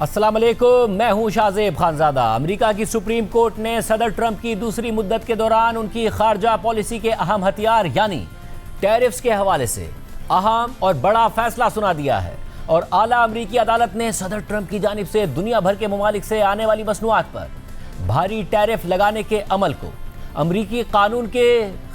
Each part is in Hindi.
अस्सलाम वालेकुम, मैं हूं शाहजेब खानजादा। अमेरिका की सुप्रीम कोर्ट ने सदर ट्रंप की दूसरी मुद्दत के दौरान उनकी खारजा पॉलिसी के अहम हथियार यानी टैरिफ्स के हवाले से अहम और बड़ा फैसला सुना दिया है और आला अमेरिकी अदालत ने सदर ट्रंप की जानिब से दुनिया भर के ममालिक से आने वाली मसनूआत पर भारी टैरिफ लगाने के अमल को अमेरिकी कानून के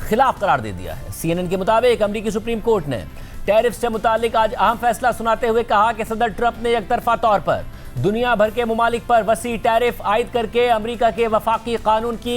खिलाफ करार दे दिया है। CNN के मुताबिक अमेरिकी सुप्रीम कोर्ट ने टैरिफ से मुतालिक आज अहम फैसला सुनाते हुए कहा कि सदर ट्रंप ने एकतरफा तौर पर दुनिया भर के ममालिक पर वसी टैरिफ आयद करके अमेरिका के वफाकी कानून की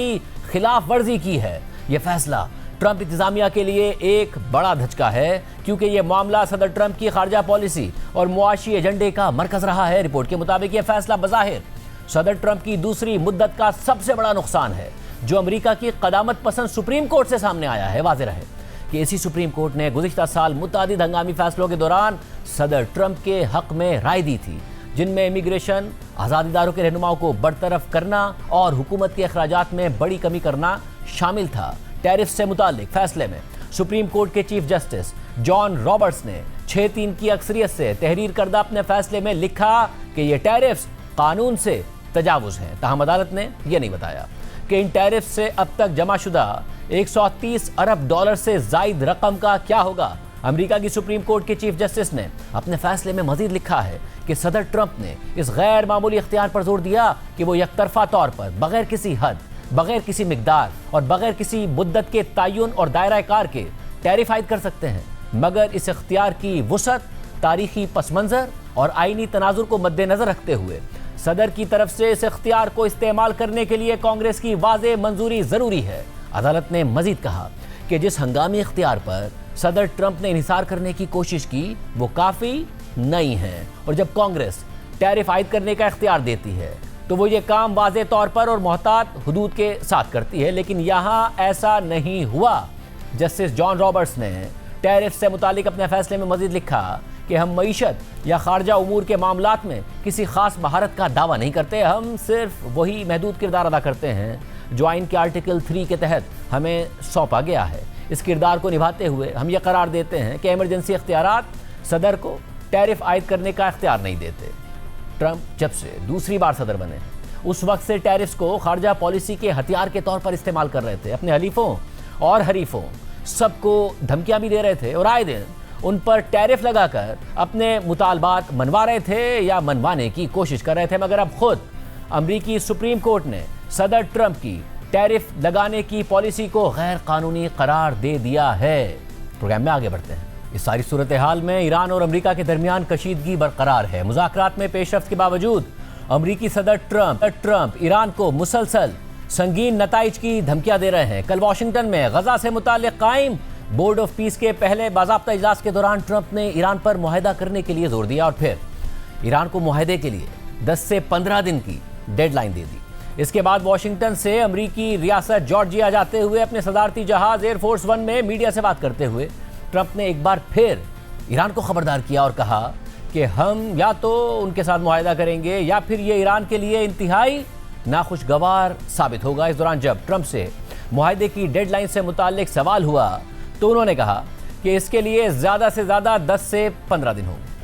खिलाफ वर्जी की है। यह फैसला ट्रंप इंतजामिया के लिए एक बड़ा धचका है क्योंकि यह मामला सदर ट्रंप की खारजा पॉलिसी और मुआशी एजेंडे का मरकज रहा है। रिपोर्ट के मुताबिक यह फैसला बज़ाहिर सदर ट्रंप की दूसरी मुद्दत का सबसे बड़ा नुकसान है जो अमेरिका की क़दामत पसंद सुप्रीम कोर्ट से सामने आया है। वाज़ेह रहे कि इसी सुप्रीम कोर्ट ने गुज़िश्ता साल मुतादिद हंगामी फैसलों के दौरान सदर ट्रंप के हक में राय दी थी, जिनमें इमिग्रेशन, आज़ाद इदारों के रहनुमाओं को बरतरफ करना और हुकूमत के अखराजात में बड़ी कमी करना शामिल था। टैरिफ से मुतालिक फैसले में सुप्रीम कोर्ट के चीफ जस्टिस जॉन रॉबर्ट्स ने 6-3 की अक्सरियत से तहरीर करदा अपने फैसले में लिखा कि ये टैरिफ्स कानून से तजावुज़ हैं। ताहम अदालत ने यह नहीं बताया कि इन टैरिफ से अब तक जमाशुदा 130 अरब डॉलर से जायद रकम का क्या होगा। अमेरिका की सुप्रीम कोर्ट के चीफ जस्टिस ने अपने फैसले में मजीद लिखा है कि सदर ट्रंप ने इस गैर मामूली इख्तियार पर जोर दिया कि वो एकतरफा तौर पर बगैर किसी हद, बगैर किसी मिकदार और बगैर किसी मुद्दत के तयन और दायरा कार के टैरिफ आयद कर सकते हैं, मगर इस इख्तियार की वुसअत, तारीखी पस मंज़र और आईनी तनाजुर को मद्देनजर रखते हुए सदर की तरफ से इस इख्तियार को इस्तेमाल करने के लिए कांग्रेस की वाज़ेह मंजूरी ज़रूरी है। अदालत ने मजीद कहा कि जिस हंगामी इख्तियार पर सदर ट्रंप ने इन्हिसार करने की कोशिश की वो काफ़ी नहीं है और जब कांग्रेस टैरिफ आयद करने का इख्तियार देती है तो वो ये काम वाज़ेह तौर पर और मोहतात हुदूद के साथ करती है, लेकिन यहाँ ऐसा नहीं हुआ। जस्टिस जॉन रॉबर्ट्स ने टैरिफ से मुतालिक अपने फैसले में मजीद लिखा कि हम मईशत या खारजा उमूर के मामलात में किसी खास महारत का दावा नहीं करते, हम सिर्फ वही महदूद किरदार अदा करते हैं जो आइन के आर्टिकल 3 के तहत हमें सौंपा गया है। इस किरदार को निभाते हुए हम ये करार देते हैं कि इमरजेंसी इख्तियारात सदर को टैरिफ आयद करने का इख्तियार नहीं देते। ट्रंप जब से दूसरी बार सदर बने उस वक्त से टैरिफ्स को खारजा पॉलिसी के हथियार के तौर पर इस्तेमाल कर रहे थे। अपने हलीफों और हरीफों सबको धमकियां भी दे रहे थे और आए दिन उन पर टैरिफ लगाकर अपने मुतालबात मनवा रहे थे या मनवाने की कोशिश कर रहे थे, मगर अब खुद अमेरिकी सुप्रीम कोर्ट ने सदर ट्रंप की टैरिफ लगाने की पॉलिसी को गैर कानूनी करार दे दिया है। प्रोग्राम में आगे बढ़ते हैं। इस सारी सूरत हाल में ईरान और अमेरिका के दरमियान कशीदगी बरकरार है। मुज़ाकरात में पेशरफ्त के बावजूद अमेरिकी सदर ट्रंप ईरान को मुसलसल संगीन नताइज की धमकियां दे रहे हैं। कल वाशिंगटन में गजा से मुताल्लिक़ कायम बोर्ड ऑफ पीस के पहले बाज़ाब्ता इजलास के दौरान ट्रंप ने ईरान पर मुआहदा करने के लिए जोर दिया और फिर ईरान को मुआहदे के लिए 10 से 15 दिन की डेडलाइन दे दी। इसके बाद वाशिंगटन से अमेरिकी रियासत जॉर्जिया जाते हुए अपने सदारती जहाज एयरफोर्स 1 में मीडिया से बात करते हुए ट्रंप ने एक बार फिर ईरान को खबरदार किया और कहा कि हम या तो उनके साथ मुआहदा करेंगे या फिर ये ईरान के लिए इंतहाई नाखुशगवार साबित होगा। इस दौरान जब ट्रंप से मुआहदे की डेडलाइन से मुताल्लिक सवाल हुआ तो उन्होंने कहा कि इसके लिए ज़्यादा से ज़्यादा 10 से 15 दिन होंगे।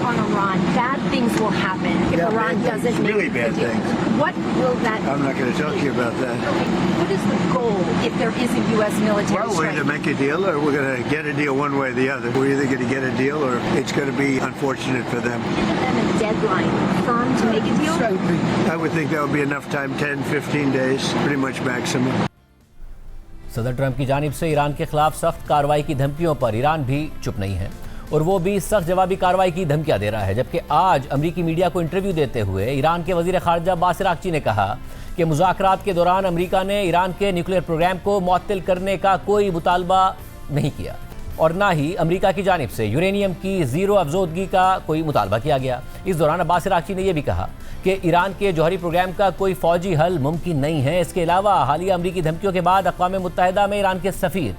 On Iran, bad things will happen if Iran doesn't make really a bad deal. things. What will that? I'm not going to talk to you about that. Okay. What is the goal if there is a U.S. military Well, we're strike? going to make a deal, or we're going to get a deal one way or the other. We're either going to get a deal, or it's going to be unfortunate for them. Give them a deadline firm to make a deal. I would think that would be enough time, 10, 15 days, pretty much maximum. सदर ट्रंप की जानिब से ईरान के खिलाफ सख्त कार्रवाई की धमकियों पर ईरान भी चुप नहीं है और वो भी सख्त जवाबी कार्रवाई की धमकियां दे रहा है। जबकि आज अमेरिकी मीडिया को इंटरव्यू देते हुए ईरान के वजीर खारजा अब्बास अरागची ने कहा कि मुज़ाकरात के दौरान अमेरिका ने ईरान के न्यूक्लियर प्रोग्राम को मुअत्तल करने का कोई मुतालबा नहीं किया और ना ही अमेरिका की जानिब से यूरेनियम की ज़ीरो अफजोदगी का कोई मुतालबा किया गया। इस दौरान अब्बास अरागची ने यह भी कहा कि ईरान के जौहरी प्रोग्राम का कोई फ़ौजी हल मुमकिन नहीं है। इसके अलावा हालिया अमरीकी धमकियों के बाद अक़वाम मुत्तहिदा में ईरान के सफ़ीर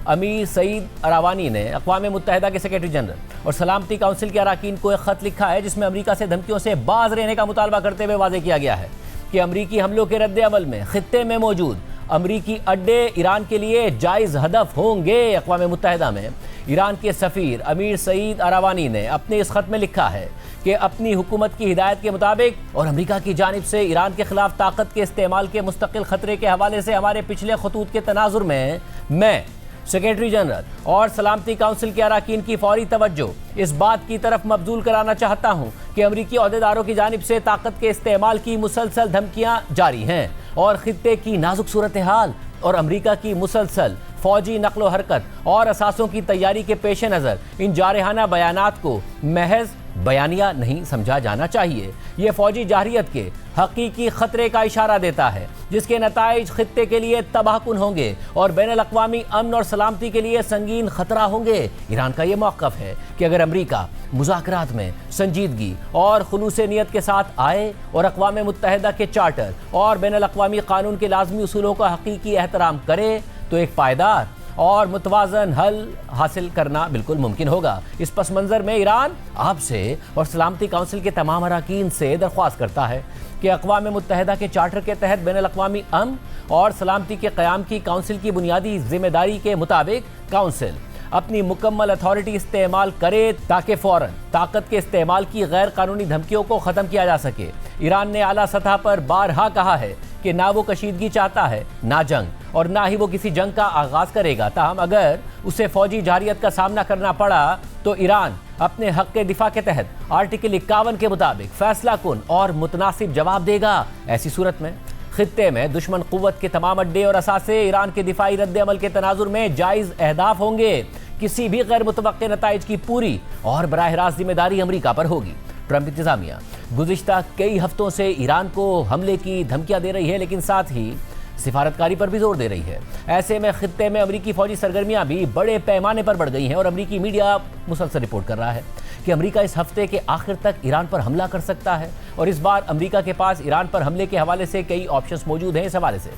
अमीर सईद अरावानी ने अक़वाम मुत्तहिदा के सेक्रेटरी जनरल और सलामती काउंसिल के अरकान को एक ख़त लिखा है जिसमें अमेरिका से धमकियों से बाज रहने का मुतालबा करते हुए वाज़ेह किया गया है कि अमरीकी हमलों के रद्द अमल में खित्ते में मौजूद अमरीकी अड्डे ईरान के लिए जायज़ हदफ होंगे। अक़वाम मुत्तहिदा में ईरान के सफीर अमीर सईद अरावानी ने अपने इस खत में लिखा है कि अपनी हुकूमत की हिदायत के मुताबिक और अमेरिका की जानिब से ईरान के खिलाफ ताकत के इस्तेमाल के मुस्तकिल खतरे के हवाले से हमारे पिछले खतूत के तनाजुर में मैं सेक्रेटरी जनरल और सलामती काउंसिल के अरकान की फौरी तवज्जो इस बात की तरफ मबजूल कराना चाहता हूँ कि अमरीकी अहदेदारों की जानिब से ताकत के इस्तेमाल की मुसलसल धमकियाँ जारी हैं और खित्ते की नाजुक सूरत हाल और अमरीका की मुसलसल फौजी नकलो हरकत और असासों की तैयारी के पेश नज़र इन जारहाना बयानात को महज बयानिया नहीं समझा जाना चाहिए। ये फौजी जारहियत के हकीकी खतरे का इशारा देता है जिसके नताइज खित्ते के लिए तबाहकुन होंगे और बैनुल-अक़वामी अमन और सलामती के लिए संगीन खतरा होंगे। ईरान का ये मौक़िफ़ है कि अगर अमरीका मुज़ाकरात में संजीदगी और खुलूस नियत के साथ आए और अक़वाम मुत्तहिदा के चार्टर और बैनुल-अक़वामी कानून के लाज़मी उसूलों का हकीकी एहतराम करे तो एक पायदार और मुतवाज़न हल हासिल करना बिल्कुल मुमकिन होगा। इस पस मंज़र में ईरान आपसे और सलामती काउंसिल के तमाम अरकान से दरख्वास्त करता है कि अक़वाम मुत्तहिदा के चार्टर के तहत बैनुल-अक़वामी अमन और सलामती के क़याम की काउंसिल की बुनियादी जिम्मेदारी के मुताबिक काउंसिल अपनी मुकम्मल अथॉरिटी इस्तेमाल करे ताकि फ़ौरन ताकत के इस्तेमाल की गैर कानूनी धमकियों को ख़त्म किया जा सके। ईरान ने आला सतह पर बारहा कहा है कि ना वो कशीदगी चाहता है ना जंग और ना ही वो किसी जंग का आगाज़ करेगा। ताहम अगर उसे फौजी जारहियत का सामना करना पड़ा तो ईरान अपने हक़ के दिफा के तहत आर्टिकल 51 के मुताबिक फैसला कुन और मुतनासिब जवाब देगा। ऐसी सूरत में खित्ते में दुश्मन कुव्वत के तमाम अड्डे और असासे ईरान के दिफाई रद्द-ए-अमल के तनाजुर में जायज़ अहदाफ होंगे। किसी भी गैर मुतवक्के नताइज की पूरी और बराह रास्त जिम्मेदारी अमरीका पर होगी। ट्रंप इंतजामिया गुज़िश्ता कई हफ्तों से ईरान को हमले की धमकियां दे रही है लेकिन साथ ही सिफारतकारी पर भी जोर दे रही है। ऐसे में खित्ते में अमरीकी फौजी सरगर्मियां भी बड़े पैमाने पर बढ़ गई हैं और अमरीकी मीडिया मुसलसल रिपोर्ट कर रहा है कि अमरीका इस हफ्ते के आखिर तक ईरान पर हमला कर सकता है और इस बार अमरीका के पास ईरान पर हमले के हवाले से कई ऑप्शंस मौजूद हैं। इस हवाले से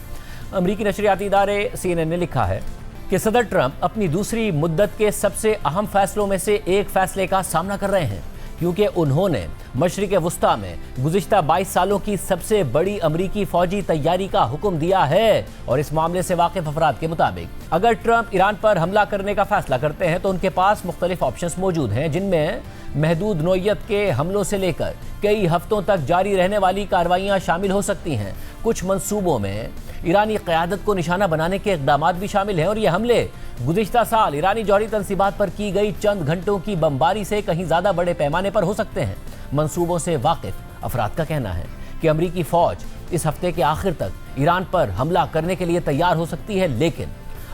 अमरीकी नशरियाती इदारे CNN ने लिखा है कि सदर ट्रंप अपनी दूसरी मुद्दत के सबसे अहम फैसलों में से एक फैसले का सामना कर रहे हैं क्योंकि उन्होंने मशरिक़ वुस्ता में गुज़िश्ता 22 सालों की सबसे बड़ी अमरीकी फ़ौजी तैयारी का हुक्म दिया है और इस मामले से वाकिफ़ अफराद के मुताबिक अगर ट्रंप ईरान पर हमला करने का फैसला करते हैं तो उनके पास मुख्तलिफ ऑप्शंस मौजूद हैं जिनमें महदूद नौइयत के हमलों से लेकर कई हफ्तों तक जारी रहने वाली कार्रवाइयाँ शामिल हो सकती हैं। कुछ मंसूबों में ईरानी क़यादत को निशाना बनाने के इक़दामात भी शामिल हैं और ये हमले गुज़िश्ता साल ईरानी जौहरी तनसीबात पर की गई चंद घंटों की बमबारी से कहीं ज़्यादा बड़े पैमाने पर हो सकते हैं। मंसूबों से वाकिफ़ अफराद का कहना है कि अमरीकी फ़ौज इस हफ्ते के आखिर तक ईरान पर हमला करने के लिए तैयार हो सकती है लेकिन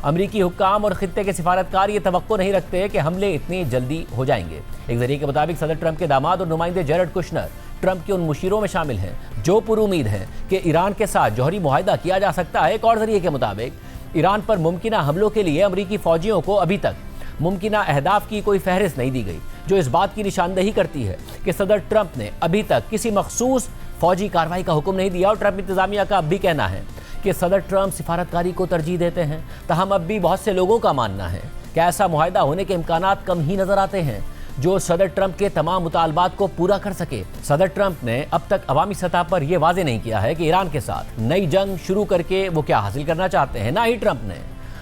अमरीकी हुक्काम और खित्ते के सिफारतकार ये तवक्को नहीं रखते कि हमले इतनी जल्दी हो जाएंगे। एक जरिए के मुताबिक सदर ट्रंप के दामाद और नुमाइंदे जेरेड कुशनर ट्रंप के उन मुशीरों में शामिल हैं जो पुरुमीद हैं कि ईरान के साथ जौहरी मुआहिदा किया जा सकता है। एक और जरिए के मुताबिक ईरान पर मुमकिना हमलों के लिए अमरीकी फ़ौजियों को अभी तक मुमकिना अहदाफ की कोई फहरिस्त नहीं दी गई जो इस बात की निशानदही करती है कि सदर ट्रंप ने अभी तक किसी मखसूस फौजी कार्रवाई का हुक्म नहीं दिया। और ट्रंप इंतजामिया का अब भी कहना है कि सदर ट्रंप सिफारतकारी को तरजीह देते हैं। तहम अब भी बहुत से लोगों का मानना है कि ऐसा मुआहिदा होने के इम्कानात कम ही नजर आते हैं जो सदर ट्रंप के तमाम मुतालबात को पूरा कर सके। सदर ट्रंप ने अब तक अवामी सतह पर यह वाज़ेह नहीं किया है कि ईरान के साथ नई जंग शुरू करके वो क्या हासिल करना चाहते हैं। ना ही ट्रंप ने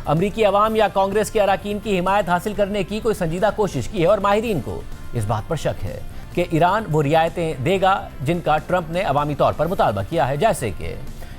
अमरीकी अवाम या कांग्रेस के अरकान की हिमायत हासिल करने की कोई संजीदा कोशिश की है और माहिरीन को इस बात पर शक है कि ईरान वो रियायतें देगा जिनका ट्रंप ने अवामी तौर पर मुतालबा किया है, जैसे कि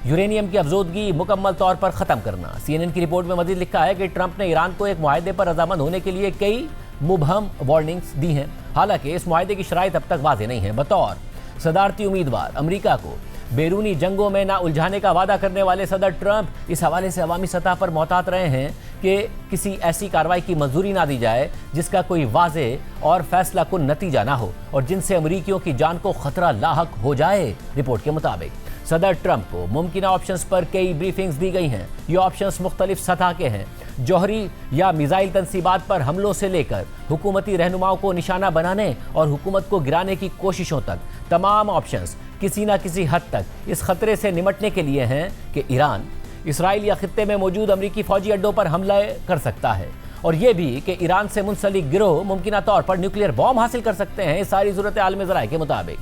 यूरेनियम की अफजोदगी मुकम्मल तौर पर ख़त्म करना। CNN की रिपोर्ट में मज़ीद लिखा है कि ट्रंप ने ईरान को एक मुआहदे पर रज़ामंद होने के लिए कई मुबहम वार्निंग्स दी हैं। हालांकि इस मुआहदे की शराइत अब तक वाज़ेह नहीं है। बतौर सदारती उम्मीदवार अमरीका को बैरूनी जंगों में ना उलझाने का वादा करने वाले सदर ट्रंप इस हवाले से अवामी सतह पर मोहतात रहे हैं कि किसी ऐसी कार्रवाई की मंजूरी ना दी जाए जिसका कोई वाज़ेह और फैसला कुन नतीजा ना हो और जिनसे अमरीकियों की जान को खतरा लाहक हो जाए। रिपोर्ट के मुताबिक सदर ट्रंप को मुमकिना ऑप्शंस पर कई ब्रीफिंग्स दी गई हैं। ये ऑप्शंस मुख्तलिफ सतह के हैं, जौहरी या मिसाइल तनसीबात पर हमलों से लेकर हुकूमती रहनुमाओं को निशाना बनाने और हुकूमत को गिराने की कोशिशों तक। तमाम ऑप्शंस किसी न किसी हद तक इस खतरे से निमटने के लिए हैं कि ईरान इसराइल या खित्ते में मौजूद अमरीकी फौजी अड्डों पर हमला कर सकता है और यह भी कि ईरान से मुंसलिक गिरोह मुमकिना तौर पर न्यूक्लियर बॉम्ब हासिल कर सकते हैं। इस सारी सूरत आलम ज़राए के मुताबिक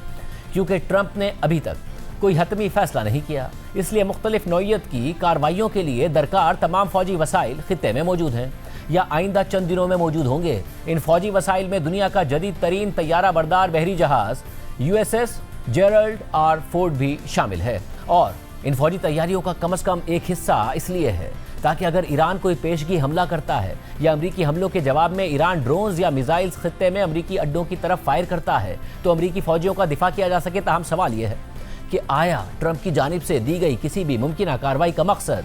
क्योंकि ट्रंप ने अभी तक कोई हतमी फैसला नहीं किया, इसलिए मुख्तलिफ नौइयत की कार्रवाइयों के लिए दरकार तमाम फौजी वसाइल खित्ते में मौजूद हैं या आइंदा चंद दिनों में मौजूद होंगे। इन फौजी वसाइल में दुनिया का जदीद तरीन तैयारा बरदार बहरी जहाज USS जेरल्ड आर फोर्ड भी शामिल है। और इन फौजी तैयारियों का कम से कम एक हिस्सा इसलिए है ताकि अगर ईरान कोई पेशगी हमला करता है या अमरीकी हमलों के जवाब में ईरान ड्रोन्स या मिसाइल्स खित्ते में अमरीकी अड्डों की तरफ फायर करता है तो अमरीकी फौजियों का दिफा किया जा सके। ताहम सवाल यह है कि आया ट्रंप की जानिब से दी गई किसी भी मुमकिन कार्रवाई का मकसद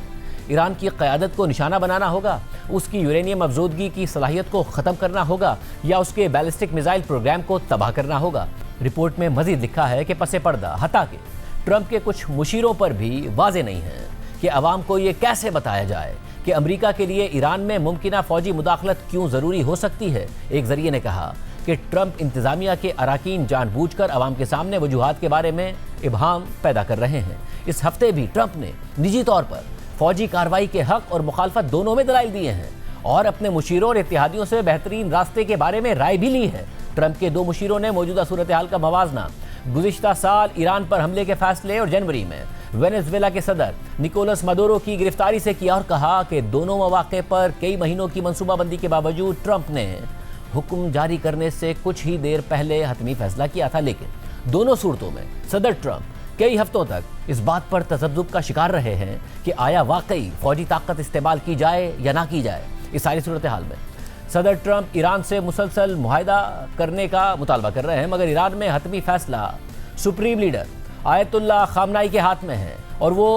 ईरान की क़यादत को निशाना बनाना होगा, उसकी यूरेनियम अफजोदगी की सलाहियत को ख़त्म करना होगा या उसके बैलिस्टिक मिसाइल प्रोग्राम को तबाह करना होगा। रिपोर्ट में मजीद लिखा है कि पसे पर्दा हता के ट्रंप के कुछ मुशीरों पर भी वाज़ेह नहीं है कि अवाम को ये कैसे बताया जाए कि अमरीका के लिए ईरान में मुमकिना फ़ौजी मुदाखलत क्यों ज़रूरी हो सकती है। एक ज़रिए ने कहा कि ट्रंप इंतज़ामिया के अराकीन जानबूझकर अवाम के सामने वजूहात के बारे में इबहाम पैदा कर रहे हैं। इस हफ्ते भी ट्रंप ने निजी तौर पर फौजी कार्रवाई के हक और मुखालफत दोनों में दलाइल दिए हैं और अपने मुशीरों और इत्तेहादियों से बेहतरीन रास्ते के बारे में राय भी ली है। ट्रंप के दो मुशीरों ने मौजूदा सूरत हाल का मवाजना, गुज़िश्ता साल ईरान पर हमले के फैसले और जनवरी में वेनेजुएला के सदर निकोलस मदुरो की गिरफ्तारी से किया और कहा कि दोनों मौके पर कई महीनों की मनसूबाबंदी के बावजूद ट्रंप ने हुक्म जारी करने से कुछ ही देर पहले हतमी फैसला किया था। लेकिन दोनों सूरतों में सदर ट्रंप कई हफ्तों तक इस बात पर तजब्जुब का शिकार रहे हैं कि आया वाकई फौजी ताकत इस्तेमाल की जाए या ना की जाए। इस सारी सूरत हाल में सदर ट्रंप ईरान से मुसलसल मुआहदा करने का मुतालबा कर रहे हैं, मगर ईरान में हतमी फैसला सुप्रीम लीडर आयतुल्लाह खामनाई के हाथ में है और वो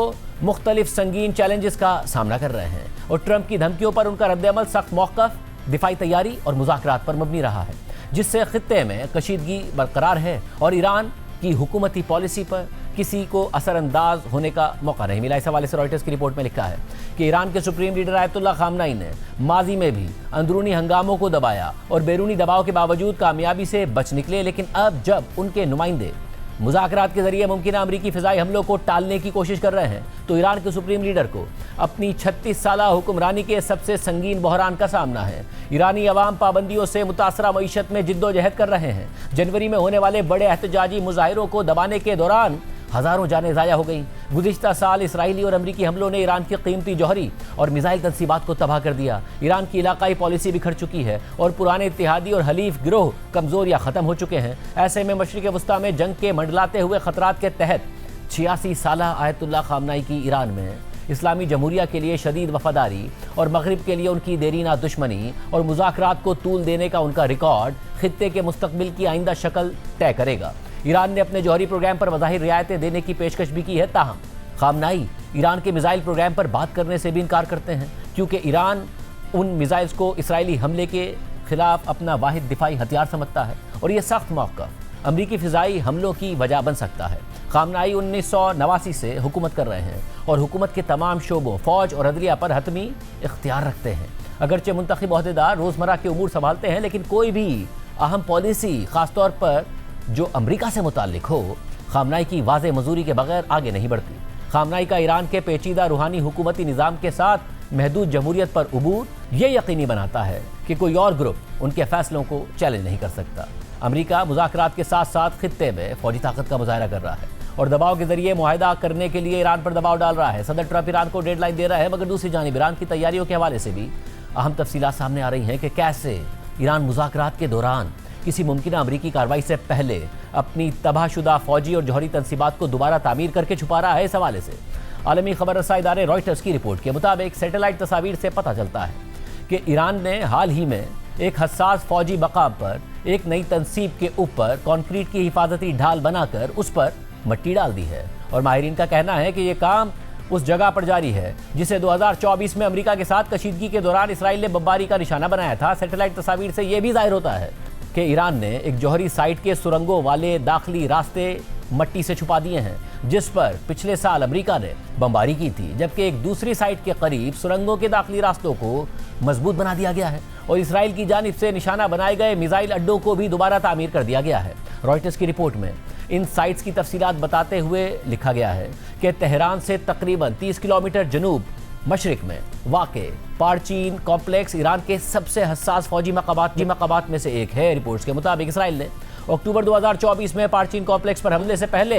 मुख्तलिफ संगीन चैलेंजेस का सामना कर रहे हैं और ट्रंप की धमकियों पर उनका रद्द-ए-अमल सख्त मौक़िफ़, दिफाई तैयारी और मुज़ाकरात पर मबनी रहा है, जिससे खित्ते में कशीदगी बरकरार है और ईरान की हुकूमती पॉलिसी पर किसी को असरअंदाज होने का मौका नहीं मिला। इस हवाले से रॉयटर्स की रिपोर्ट में लिखा है कि ईरान के सुप्रीम लीडर आयतुल्लाह खामनाई ने माजी में भी अंदरूनी हंगामों को दबाया और बैरूनी दबाव के बावजूद कामयाबी से बच निकले, लेकिन अब जब उनके नुमाइंदे मुज़ाकरात के जरिए मुमकिन अमरीकी फ़िज़ाई हमलों को टालने की कोशिश कर रहे हैं तो ईरान के सुप्रीम लीडर को अपनी 36 साला हुक्मरानी के सबसे संगीन बहरान का सामना है। ईरानी अवाम पाबंदियों से मुतासरा मईशत में जिद्दोजहद कर रहे हैं। जनवरी में होने वाले बड़े एहतजाजी मुजाहिरों को दबाने के दौरान हज़ारों जानें ज़ाया हो गईं। गुज़िश्ता साल इसराइली और अमरीकी हमलों ने ईरान की कीमती जौहरी और मिसाइल तनसीबात को तबाह कर दिया। ईरान की इलाकाई पॉलिसी बिखर चुकी है और पुराने इत्तेहादी और हलीफ गिरोह कमज़ोर या ख़त्म हो चुके हैं। ऐसे में मशरिक़ वस्ता में जंग के मंडलाते हुए ख़तरात के तहत 86 साला आयतुल्लाह खामनाई की ईरान में इस्लामी जमहूरिया के लिए शदीद वफादारी और मगरिब के लिए उनकी देरीना दुश्मनी और मुज़ाकरात को तूल देने का उनका रिकॉर्ड खित्ते के मुस्तकबिल की आइंदा शक्ल तय करेगा। ईरान ने अपने जौहरी प्रोग्राम पर वज़ाहिर रियायतें देने की पेशकश भी की है, ताहम खामनाई ईरान के मिसाइल प्रोग्राम पर बात करने से भी इनकार करते हैं क्योंकि ईरान उन मिसाइल्स को इसराइली हमले के खिलाफ अपना वाहिद दिफाई हथियार समझता है और ये सख्त मौक़िफ़ अमरीकी फ़िज़ाई हमलों की वजह बन सकता है। खामनाई 1989 से हुकूमत कर रहे हैं और हुकूमत के तमाम शोबों, फ़ौज और अदलिया पर हतमी इख्तियार रखते हैं। अगरचे मुंतखब ओहदेदार रोज़मर्रा के उमूर संभालते हैं, लेकिन कोई भी अहम पॉलिसी ख़ासतौर पर जो अमरीका से मुताल्लिक हो, खामनाई की वाज़ेह मंजूरी के बगैर आगे नहीं बढ़ती। खामनाई का ईरान के पेचीदा रूहानी हुकूमती निज़ाम के साथ महदूद जमहूरियत पर उबूर ये यकीनी बनाता है कि कोई और ग्रुप उनके फैसलों को चैलेंज नहीं कर सकता। अमरीका मुज़ाकरात के साथ साथ खित्ते में फौजी ताकत का मुजाहरा कर रहा है और दबाव के जरिए मुआहदा करने के लिए ईरान पर दबाव डाल रहा है। सदर ट्रंप ईरान को डेडलाइन दे रहा है, मगर दूसरी जानिब ईरान की तैयारियों के हवाले से भी अहम तफसीलात सामने आ रही हैं कि कैसे ईरान मुज़ाकरात के दौरान किसी मुमकिन अमरीकी कार्रवाई से पहले अपनी तबाहशुदा फौजी और जौहरी तनसीबात को दोबारा तामीर करके छुपा रहा है। इस हवाले से आलमी खबर रसा इदारे रॉयटर्स की रिपोर्ट के मुताबिक सैटेलाइट तस्वीर से पता चलता है कि ईरान ने हाल ही में एक हसास फौजी मकाम पर एक नई तनसीब के ऊपर कॉन्क्रीट की हिफाजती ढाल बनाकर उस पर मिट्टी डाल दी है और माहिरीन का कहना है कि यह काम उस जगह पर जारी है जिसे 2024 में अमेरिका के साथ कशीदगी के दौरान इसराइल ने बमबारी का निशाना बनाया था। सैटेलाइट तस्वीर से यह भी जाहिर होता है कि ईरान ने एक जौहरी साइट के सुरंगों वाले दाखिली रास्ते मट्टी से छुपा दिए हैं जिस पर पिछले साल अमेरिका ने बमबारी की थी, जबकि एक दूसरी साइट के करीब सुरंगों के दाखिली रास्तों को मजबूत बना दिया गया है और इसराइल की जानिब से निशाना बनाए गए मिसाइल अड्डों को भी दोबारा तामीर कर दिया गया है। रॉयटर्स की रिपोर्ट में इन साइट्स की तफसीलात बताते हुए लिखा गया है कि तेहरान से तकरीबन 30 किलोमीटर जनूब मशरिक में वाक़े पारचीन कॉम्प्लेक्स ईरान के सबसे हसास फौजी मकामात में से एक है। रिपोर्ट्स के मुताबिक इसराइल ने अक्टूबर 2024 में पारचीन कॉम्प्लेक्स पर हमले से पहले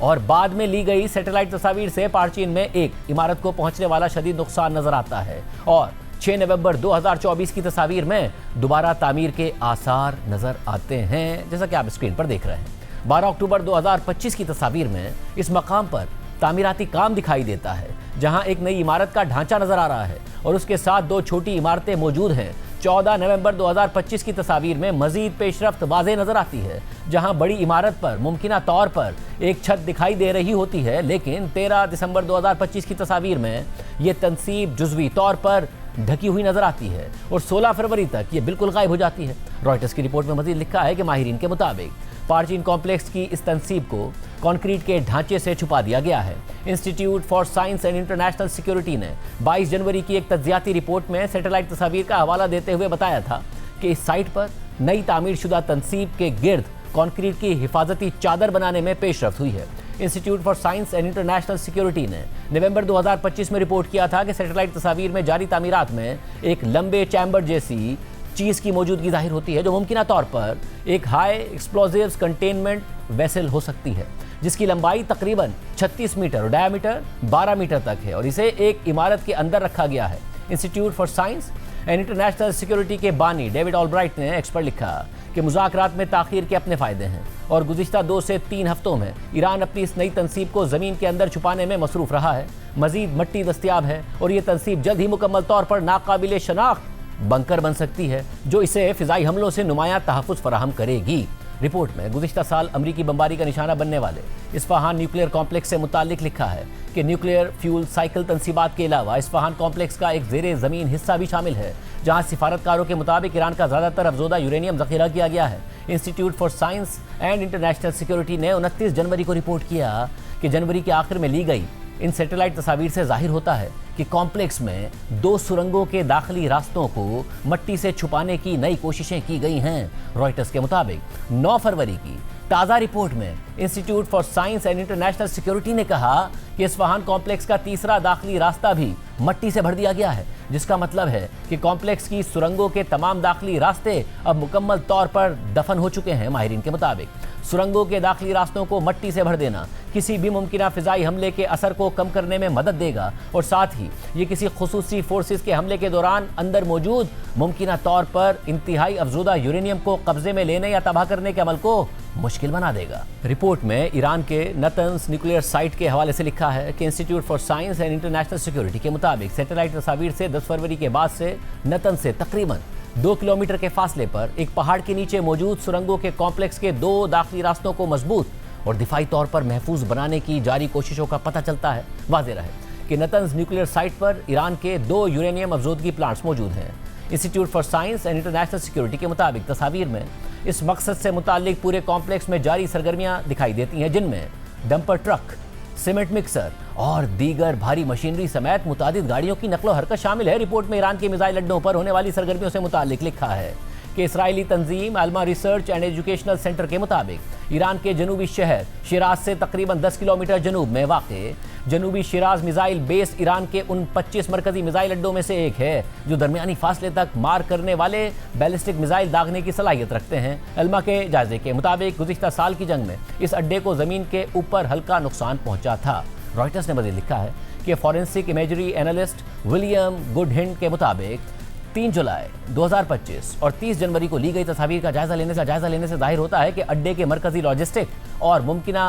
और बाद में ली गई सैटेलाइट तस्वीर से पारचीन में एक इमारत को पहुंचने वाला शदीद नुकसान नजर आता है और 6 नवंबर 2024 की तस्वीर में दोबारा तामीर के आसार नजर आते हैं, जैसा कि आप स्क्रीन पर देख रहे हैं। 12 अक्टूबर 2025 की तस्वीर में इस मकाम पर तामीराती काम दिखाई देता है, जहां एक नई इमारत का ढांचा नजर आ रहा है और उसके साथ 2 छोटी इमारतें मौजूद हैं। 14 नवंबर 2025 की तस्वीर में मजीद पेशरफ्त वाज़ेह नजर आती है, जहां बड़ी इमारत पर मुमकिना तौर पर एक छत दिखाई दे रही होती है, लेकिन 13 दिसंबर 2025 की तस्वीर में ये तनसीब जुज़वी तौर पर ढकी हुई नजर आती है और 16 फरवरी तक ये बिल्कुल गायब हो जाती है। रॉयटर्स की रिपोर्ट में मजीद लिखा है कि माहिरीन के मुताबिक पारचीन कॉम्प्लेक्स की इस तनसीब को कंक्रीट के ढांचे से छुपा दिया गया है। Institute for science and international security ने 22 जनवरी की एक तज्जियाती रिपोर्ट में सैटेलाइट तस्वीर का हवाला देते हुए बताया था कि इस साइट पर नई तामीर शुदा तनसीब के गिर्द कंक्रीट की हिफाजती चादर बनाने में पेशरफ्त हुई है। Institute for science and international security ने नवंबर 2025 में रिपोर्ट किया था कि सैटेलाइट तस्वीर में जारी तामीरात में एक लंबे चैम्बर जैसी चीज़ की मौजूदगी जाहिर होती है, जो मुमकिना तौर पर एक हाई एक्सप्लोजिव्स कंटेनमेंट वेसल हो सकती है, जिसकी लंबाई तकरीबन 36 मीटर और डायमीटर 12 मीटर तक है और इसे एक इमारत के अंदर रखा गया है। Institute for science and international security के बानी डेविड ऑलब्राइट ने एक्स पर लिखा कि मुज़ाकरात में ताख़ीर के अपने फ़ायदे हैं और गुज़िश्ता 2 से 3 हफ्तों में ईरान अपनी इस नई तनसीब को ज़मीन के अंदर छुपाने में मसरूफ़ रहा है। मज़ीद मट्टी दस्तियाब है और ये तनसीब जल्द ही मुकम्मल तौर पर नाकाबिले शनाख्त बंकर बन सकती है, जो इसे फ़िज़ाई हमलों से नुमायां तहफ़्फ़ुज़ फराहम करेगी। रिपोर्ट में गुज़िश्ता साल अमरीकी बमबारी का निशाना बनने वाले इस्फहान न्यूक्लियर कॉम्प्लेक्स से मुताल्लिक लिखा है कि न्यूक्लियर फ्यूल साइकिल तनसीबात के अलावा इस्फहान कॉम्प्लेक्स का एक ज़ेरे ज़मीन हिस्सा भी शामिल है, जहां सिफारतकारों के मुताबिक ईरान का ज़्यादातर अफजोदा यूरेनियम ज़ख़ीरा किया गया है। Institute for science and international security ने 29 जनवरी को रिपोर्ट किया कि जनवरी के आखिर में ली गई इन सैटेलाइट तस्वीर से जाहिर होता है कि कॉम्प्लेक्स में 2 सुरंगों के दाखिली रास्तों को मट्टी से छुपाने की नई कोशिशें की गई हैं। रॉयटर्स के मुताबिक 9 फरवरी की ताज़ा रिपोर्ट में institute for science and international security ने कहा कि इस्फहान कॉम्प्लेक्स का तीसरा दाखिली रास्ता भी मट्टी से भर दिया गया है, जिसका मतलब है कि कॉम्प्लेक्स की सुरंगों के तमाम दाखिली रास्ते अब मुकम्मल तौर पर दफन हो चुके हैं। माहिरीन के मुताबिक सुरंगों के दाखिली रास्तों को मट्टी से भर देना किसी भी मुमकिना फ़िज़ाई हमले के असर को कम करने में मदद देगा और साथ ही ये किसी खुसूसी फोर्सेस के हमले के दौरान अंदर मौजूद मुमकिना तौर पर इंतहाई अफजूदा यूरेनियम को कब्जे में लेने या तबाह करने के अमल को मुश्किल बना देगा। रिपोर्ट में ईरान के नतंस न्यूक्लियर साइट के हवाले से लिखा है कि institute for science and international security के मुताबिक सैटेलाइट तस्वीर से 10 फरवरी के बाद से नतंस से तकरीबन 2 किलोमीटर के फासले पर एक पहाड़ के नीचे मौजूद सुरंगों के कॉम्प्लेक्स के 2 दाखिली रास्तों को मजबूत और दिफाई तौर पर महफूज बनाने की जारी कोशिशों का पता चलता है। वाज़ेह रहे कि नतंस न्यूक्लियर साइट पर ईरान के 2 यूरेनियम अफजोदगी प्लांट्स मौजूद हैं। Institute for science and international security के मुताबिक तस्वीर में इस मकसद से मुताल्लिक पूरे कॉम्प्लेक्स में जारी सरगर्मियां दिखाई देती हैं, जिनमें डंपर ट्रक, सीमेंट मिक्सर और दीगर भारी मशीनरी समेत मुतादिद गाड़ियों की नकलो हरकत शामिल है। रिपोर्ट में ईरान के मिसाइल अड्डों पर होने वाली सरगर्मियों से मुताल्लिक लिखा है कि इसराइली तंजीम Alma research and educational centre के मुताबिक ईरान के जनूबी शहर शिराज से तकरीबन 10 किलोमीटर जनूब में वाक़े जनूबी शिराज मिसाइल बेस ईरान के उन 25 मरकजी मिसाइल अड्डों में से एक है जो दरमियानी फासले तक मार करने वाले बैलिस्टिक मिसाइल दागने की सलाहियत रखते हैं। अल्मा के जायजे के मुताबिक गुज़िश्ता साल की जंग में इस अड्डे को ज़मीन के ऊपर हल्का नुकसान पहुंचा था। रॉयटर्स ने मज़ीद लिखा है कि फॉरेंसिक इमेजरी एनालिस्ट विलियम गुडहिंड के मुताबिक 3 जुलाई 2025 और 30 जनवरी को ली गई तस्वीर का जायजा लेने से जाहिर होता है कि अड्डे के मरकजी लॉजिस्टिक और मुमकिना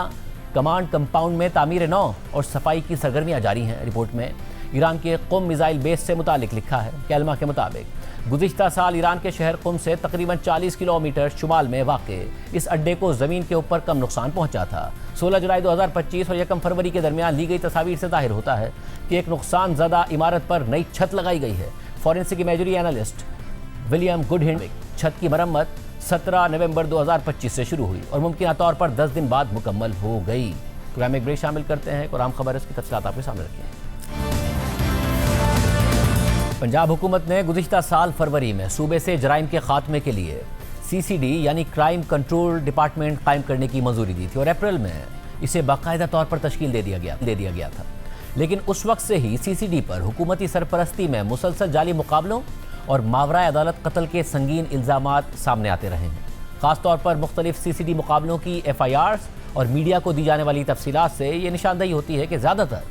कमांड कंपाउंड में तामीर नौ और सफाई की सरगर्मियां जारी हैं। रिपोर्ट में ईरान के कुम मिसाइल बेस से मुतालिक लिखा है कि अल्मा के मुताबिक गुज़िश्ता साल ईरान के शहर कुम से तकरीबन 40 किलोमीटर शुमाल में वाक़े इस अड्डे को ज़मीन के ऊपर कम नुकसान पहुंचा था। 16 जुलाई 2025 और 1 फरवरी के दरमियान ली गई तस्वीर से जाहिर होता है कि एक नुकसान ज़दा इमारत पर नई छत लगाई गई है। फॉरेंसिक इमेजरी एनालिस्ट विलियम गुडहिंड छत की मरम्मत 17 नवंबर 2025 से शुरू हुई और मुमकिन तौर पर 10 दिन बाद मुकम्मल हो गई। प्रोग्राम में एक ब्रेक शामिल करते हैं और आम खबर इसकी तफसीलात आपके सामने रखी हैं। पंजाब हुकूमत ने गुज़िश्ता साल फरवरी में सूबे से जराइम के खात्मे के लिए CCD यानी क्राइम कंट्रोल डिपार्टमेंट कायम करने की मंजूरी दी थी और अप्रैल में इसे बाकायदा तौर पर तश्कील दे दिया गया था। लेकिन उस वक्त से ही CCD पर हुकूमती सरपरस्ती में मुसलसल जाली मुकाबलों और मावरा अदालत कत्ल के संगीन इल्ज़ामात सामने आते रहे हैं। ख़ास तौर पर मुख्तलिफ CCD मुकाबलों की FIRs और मीडिया को दी जाने वाली तफसीलात से ये निशानदही होती है कि ज़्यादातर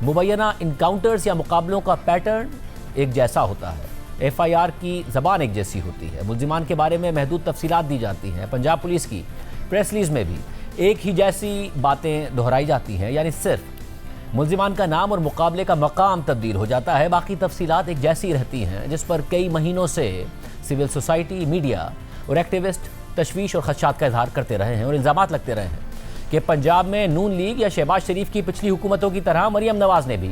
मुबैना इनकाउंटर्स या मुकाबलों का पैटर्न एक जैसा होता है। FIR की ज़बान एक जैसी होती है। मुल्जिमान के बारे में महदूद तफसीलात दी जाती हैं। पंजाब पुलिस की प्रेस रिलीज़ में भी एक ही जैसी बातें दोहराई जाती हैं, यानी सिर्फ मुल्जिमान का नाम और मुकाबले का मकाम तब्दील हो जाता है, बाकी तफसीलात एक जैसी रहती हैं, जिस पर कई महीनों से सिविल सोसाइटी, मीडिया और एक्टिविस्ट तशवीश और खदशात का इजहार करते रहे हैं और इल्ज़ामात लगते रहे हैं कि पंजाब में नून लीग या शहबाज शरीफ की पिछली हुकूमतों की तरह मरियम नवाज ने भी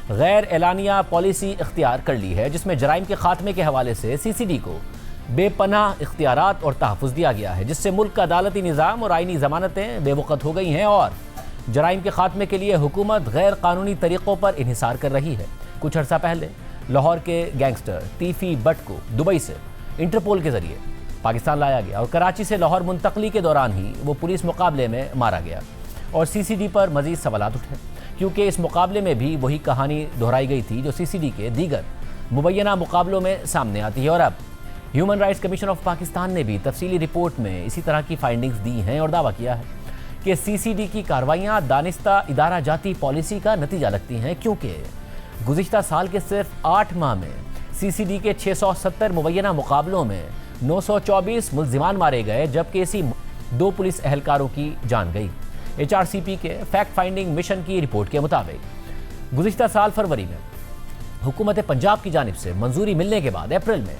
गैर एलानिया पॉलिसी इख्तियार कर ली है, जिसमें जराइम के खात्मे के हवाले से CCD को बेपनाह इख्तियारात और तहफ़्फ़ुज़ दिया गया है, जिससे मुल्क का अदालती निज़ाम और आइनी ज़मानतें बेवक़्त हो गई हैं और जराइम के खात्मे के लिए हुकूमत गैर कानूनी तरीक़ों पर इन्हिसार कर रही है। कुछ अर्सा पहले लाहौर के गैंगस्टर तीफ़ी बट को दुबई से इंटरपोल के ज़रिए पाकिस्तान लाया गया और कराची से लाहौर मुंतकली के दौरान ही वो पुलिस मुकाबले में मारा गया और CCD पर मज़ीद सवालात उठे, क्योंकि इस मुकाबले में भी वही कहानी दोहराई गई थी जो CCD के दीगर मुबैना मुकाबलों में सामने आती है। और अब human rights commission of Pakistan ने भी तफसीली रिपोर्ट में इसी तरह की फाइंडिंग्स दी हैं और दावा किया है कि CCD की कार्रवाइयाँ दानिस्ता इदारा जाती पॉलिसी का नतीजा लगती हैं, क्योंकि गुज़िश्ता साल के सिर्फ 8 माह में CCD के 670 मुबैना मुकाबलों में 924 मुल्जिमान मारे गए, जबकि इसी 2 पुलिस अहलकारों की जान गई। HRCP के फैक्ट फाइंडिंग मिशन की रिपोर्ट के मुताबिक गुज़िश्ता साल फरवरी में हुकूमत पंजाब की जानिब से मंजूरी मिलने के बाद अप्रैल में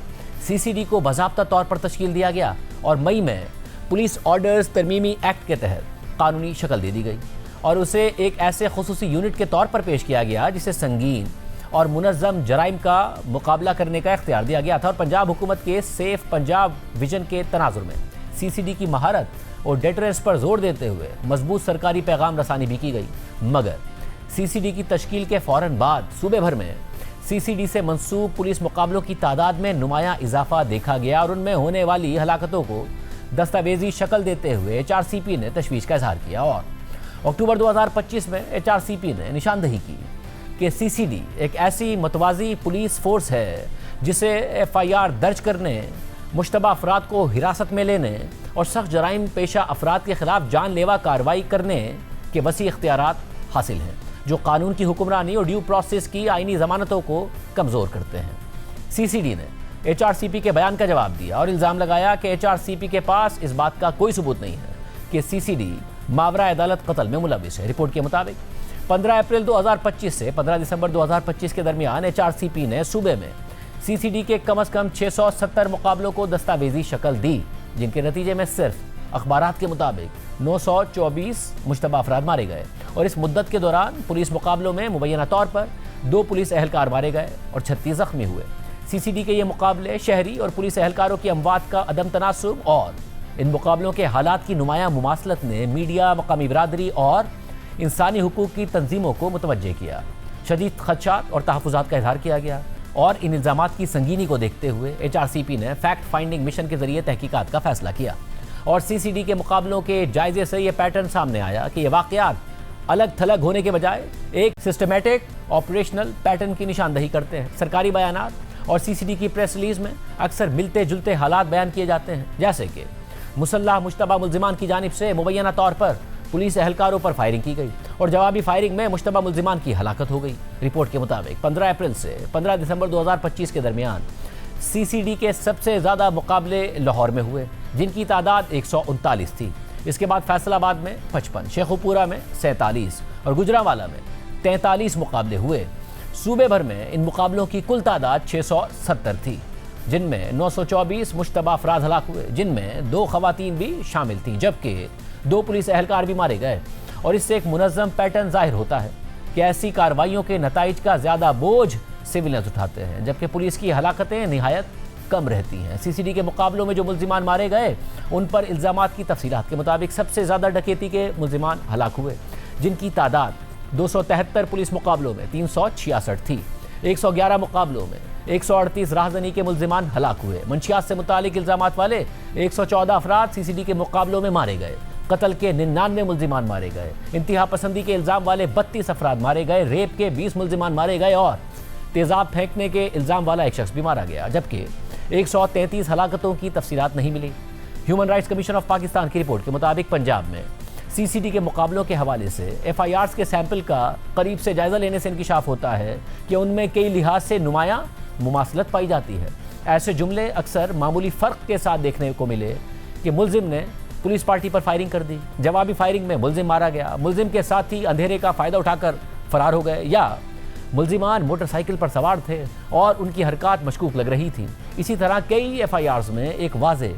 CCD को बाज़ाब्ता तौर पर तश्कील दिया गया और मई में पुलिस ऑर्डर्स तरमीमी एक्ट के तहत कानूनी शक्ल दे दी गई और उसे एक ऐसे खुसूसी यूनिट के तौर पर पेश किया गया जिसे संगीन और मुनज़्ज़म जराइम का मुकाबला करने का इख्तियार दिया गया था। और पंजाब हुकूमत के सेफ पंजाब विजन के तनाजुर में CCD की महारत और डेटरेंस पर जोर देते हुए मजबूत सरकारी पैगाम रसानी भी की गई, मगर CCD की तश्कील के फ़ौरन बाद सूबे भर में CCD से मंसूब पुलिस मुकाबलों की तादाद में नुमायाँ इजाफा देखा गया और उनमें होने वाली हलाकतों को दस्तावेजी शक्ल देते हुए HRCP ने तशवीश का इजहार किया। और अक्टूबर 2025 में HRCP ने निशानदही की कि CCD एक ऐसी मतवाज़ी पुलिस फोर्स है जिसे FIR दर्ज करने, मुश्तबा अफराद को हिरासत में लेने और सख्त जराइम पेशा अफराद के खिलाफ जानलेवा कार्रवाई करने के वसी इख्तियारात हासिल हैं, जो कानून की हुक्मरानी और ड्यू प्रोसेस की आइनी ज़मानतों को कमज़ोर करते हैं। CCD ने HRCP के बयान का जवाब दिया और इल्ज़ाम लगाया कि HRCP के पास इस बात का कोई सबूत नहीं है कि CCD मावरा अदालत कत्ल में मुलविस है। रिपोर्ट के मुताबिक 15 अप्रैल 2025 से 15 दिसंबर 2025 के दरमियान HRCP ने सूबे में CCD के कम अज़ कम 670 मुकाबलों को दस्तावेजी शक्ल दी, जिनके नतीजे में सिर्फ अखबारात के मुताबिक 924 मुश्तबा अफराद मारे गए और इस मुद्दत के दौरान पुलिस मुकाबलों में मुबैना तौर पर 2 पुलिस अहलकार मारे गए और 36 ज़ख्मी हुए। CCD के ये मुकाबले शहरी और पुलिस अहलकारों की अमवात का अदम तनासुब और इन मुकाबलों के हालात की नुमायाँ मुमासलत ने मीडिया, मकामी बिरादरी और इंसानी हुकूक की तंजीमों को मुतवज्जे किया। शदीद खदशात और तहफ़्फ़ुज़ात का इजहार किया गया और इन इल्ज़ामात की संगीनी को देखते हुए HRCP ने फैक्ट फाइंडिंग मिशन के जरिए तहकीकात का फैसला किया और CCD के मुकाबलों के जायजे से ये पैटर्न सामने आया कि ये वाक़यात अलग थलग होने के बजाय एक सिस्टमेटिक ऑपरेशनल पैटर्न की निशानदही करते हैं। सरकारी बयानात और CCD की प्रेस रिलीज़ में अक्सर मिलते जुलते हालात बयान किए जाते हैं, जैसे कि मुसल्लह मुश्तबा मुल्जिमान की जानिब से मुबैना तौर पर पुलिस अहलकारों पर फायरिंग की गई और जवाबी फायरिंग में मुश्तबा मुल्जिमान की हलाकत हो गई। रिपोर्ट के मुताबिक 15 अप्रैल से 15 दिसंबर 2025 के दरमियान CCD के सबसे ज़्यादा मुकाबले लाहौर में हुए, जिनकी तादाद 139 थी। इसके बाद फैसलाबाद में 55, शेखुपुरा में 47 और गुजरांवाला में 43 मुकाबले हुए। सूबे भर में इन मुकाबलों की कुल तादाद 670 थी, जिनमें 924 मुश्तबा अफराद हलाक हुए, जिनमें 2 खवातीन भी शामिल थीं, जबकि 2 पुलिस अहलकार भी मारे गए। और इससे एक मुनज़्ज़म पैटर्न जाहिर होता है कि ऐसी कार्रवाइयों के नताइज का ज़्यादा बोझ सिविलियंस उठाते हैं, जबकि पुलिस की हलाकतें निहायत कम रहती हैं। CCD के मुकाबलों में जो मुल्जिमान मारे गए, उन पर इल्ज़ामात की तफसीलात के मुताबिक सबसे ज़्यादा डकैती के मुल्जिमान हलाक हुए, जिनकी तादाद 273 पुलिस मुकाबलों में 366 थी। 111 मुकाबलों में 138 राहजनी के मुल्जिमान हलाक हुए। मंशियात से मुतालिक इल्ज़ामात वाले 114 अफराद CCD के मुकाबलों में मारे गए। कत्ल के 99 मुल्जिमान मारे गए। इंतहा पसंदी के इल्ज़ाम वाले 32 अफराद मारे गए। रेप के 20 मुल्जिमान मारे गए और तेज़ाब फेंकने के इल्ज़ाम वाला एक शख्स भी मारा गया, जबकि 133 हलाकतों की तफसीलात नहीं मिली। Human rights commission of Pakistan की रिपोर्ट के मुताबिक पंजाब में सीसीडी के मुकाबलों के हवाले से एफआईआर्स के सैंपल का करीब से जायजा लेने से इंकिशाफ होता है कि उनमें कई लिहाज से नुमायां मुमासलत पाई जाती है। ऐसे जुमले अक्सर मामूली फ़र्क के साथ देखने को मिले कि मुल्जिम ने पुलिस पार्टी पर फायरिंग कर दी, जवाबी फायरिंग में मुल्जिम मारा गया, मुल्जिम के साथ ही अंधेरे का फ़ायदा उठाकर फरार हो गए, या मुल्जिमान मोटरसाइकिल पर सवार थे और उनकी हरकत मशकूक लग रही थी। इसी तरह कई एफआईआर्स में एक वाज़ेह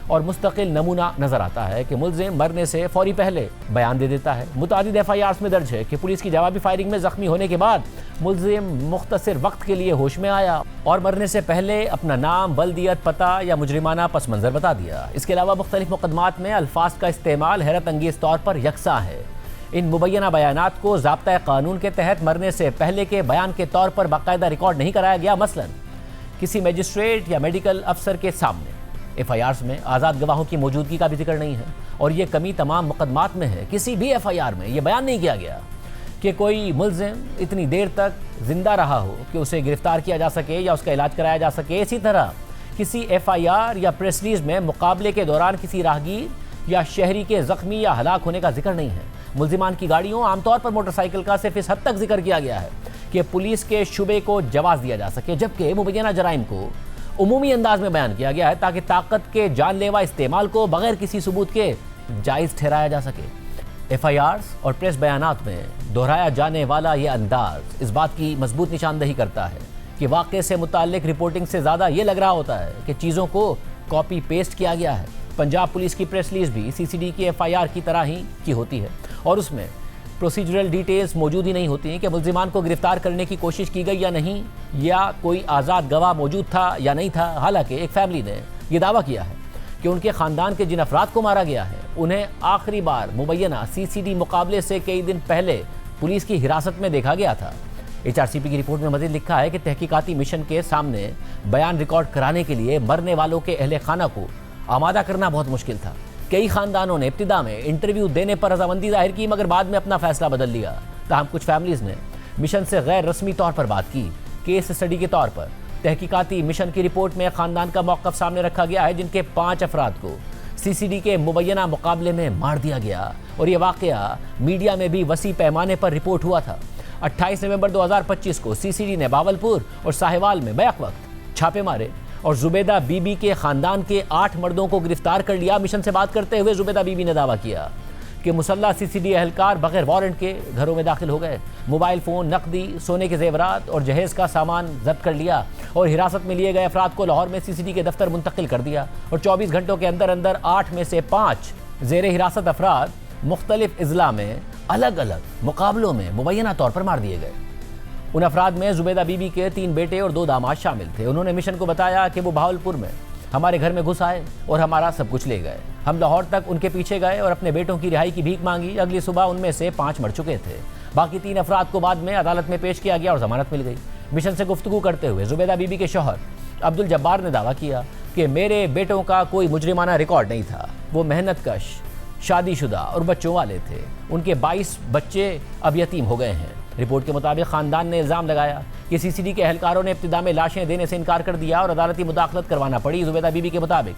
और मुस्तकिल नमूना नजर आता है कि मुल्जिम मरने से फौरी पहले बयान दे देता है। मुतादिद एफआईआर्स में दर्ज है कि पुलिस की जवाबी फायरिंग में जख्मी होने के बाद मुल्जिम मुख्तसर वक्त के लिए होश में आया और मरने से पहले अपना नाम, बल्दियत, पता या मुजरिमाना पस मंजर बता दिया। इसके अलावा मुख्तलिफ मुकदमात में अल्फाज का इस्तेमाल हैरत अंगेज तौर पर यकसा है। इन मुबैना बयानात को ज़ाब्ता कानून के तहत मरने से पहले के बयान के तौर पर बाकायदा रिकॉर्ड नहीं कराया गया। मसलन किसी मजिस्ट्रेट या मेडिकल अफसर के सामने एफआईआर्स में आज़ाद गवाहों की मौजूदगी का भी जिक्र नहीं है और ये कमी तमाम मुकदमात में है। किसी भी एफआईआर में यह बयान नहीं किया गया कि कोई मुल्जिम इतनी देर तक जिंदा रहा हो कि उसे गिरफ्तार किया जा सके या उसका इलाज कराया जा सके। इसी तरह किसी एफआईआर या प्रेस रिलीज में मुकाबले के दौरान किसी राहगीर या शहरी के जख्मी या हलाक होने का जिक्र नहीं है। मुल्जिमान की गाड़ियों, आमतौर पर मोटरसाइकिल का सिर्फ इस हद तक जिक्र किया गया है कि पुलिस के शुबे को जवाब दिया जा सके, जबकि मुबैना जराइम को उमूमी अंदाज में बयान किया गया है ताकि ताकत के जानलेवा इस्तेमाल को बगैर किसी सबूत के जायज़ ठहराया जा सके। एफआईआर्स और प्रेस बयानात में दोहराया जाने वाला यह अंदाज इस बात की मजबूत निशानदही करता है कि वाक़े से मुताल्लिक रिपोर्टिंग से ज़्यादा ये लग रहा होता है कि चीज़ों को कॉपी पेस्ट किया गया है। पंजाब पुलिस की प्रेस रिलीज भी सीसीडी की एफआईआर की तरह ही की होती है और उसमें प्रोसीजरल डिटेल्स मौजूद ही नहीं होती हैं कि मुल्जिमान को गिरफ्तार करने की कोशिश की गई या नहीं, या कोई आज़ाद गवाह मौजूद था या नहीं था। हालांकि एक फैमिली ने यह दावा किया है कि उनके ख़ानदान के जिन अफराद को मारा गया है उन्हें आखिरी बार मुबैना सीसीडी मुकाबले से कई दिन पहले पुलिस की हिरासत में देखा गया था। एचआरसीपी की रिपोर्ट में मज़ीद लिखा है कि तहकीकाती मिशन के सामने बयान रिकॉर्ड कराने के लिए मरने वालों के अहले खाना को आमादा करना बहुत मुश्किल था। कई खानदानों ने इब्तिदा में इंटरव्यू देने पर रजामंदी जाहिर की, मगर बाद में अपना फैसला बदल लिया। ताहम कुछ फैमिलीज़ ने मिशन से गैर रस्मी तौर पर बात की। केस स्टडी के तौर पर तहकीकाती मिशन की रिपोर्ट में खानदान का मौक़िफ़ सामने रखा गया है जिनके 5 अफराद को सीसीडी के मुबैना मुकाबले में मार दिया गया और यह वाक़या मीडिया में भी वसी पैमाने पर रिपोर्ट हुआ था। 28 नवंबर 2025 को सीसीडी ने बावलपुर और साहिवाल में बैक वक्त छापे मारे और जुबैदा बीबी के खानदान के 8 मर्दों को गिरफ्तार कर लिया। मिशन से बात करते हुए जुबैदा बीबी ने दावा किया कि मुसल्ला सीसीडी एहलकार बगैर वारंट के घरों में दाखिल हो गए, मोबाइल फ़ोन, नकदी, सोने के जेवरात और जहेज़ का सामान जब्त कर लिया और हिरासत में लिए गए अफराद को लाहौर में सीसीडी के दफ्तर मुंतकिल कर दिया और 24 घंटों के अंदर अंदर 8 में से 5 ज़ेरे हिरासत अफराद मुख्तलिफ अजला में अलग अलग मुकाबलों में मुबैना तौर पर मार दिए गए। उन अफराद में जुबैदा बीबी के 3 बेटे और 2 दामाद शामिल थे। उन्होंने मिशन को बताया कि वो बहावलपुर में हमारे घर में घुस आए और हमारा सब कुछ ले गए। हम लाहौर तक उनके पीछे गए और अपने बेटों की रिहाई की भीख मांगी। अगली सुबह उनमें से 5 मर चुके थे। बाकी 3 अफराद को बाद में अदालत में पेश किया गया और जमानत मिल गई। मिशन से गुफ्तगू करते हुए जुबैदा बीबी के शौहर अब्दुल जब्बार ने दावा किया कि मेरे बेटों का कोई मुजरिमाना रिकॉर्ड नहीं था। वो मेहनत कश, शादीशुदा और बच्चों वाले थे। उनके 22 बच्चे अब यतीम हो गए हैं। रिपोर्ट के मुताबिक खानदान ने इल्ज़ाम लगाया कि सीसीडी के एहलकारों ने इब्तिदा में लाशें देने से इनकार कर दिया और अदालती मुदाखलत करवाना पड़ी। जुबैदा बीबी के मुताबिक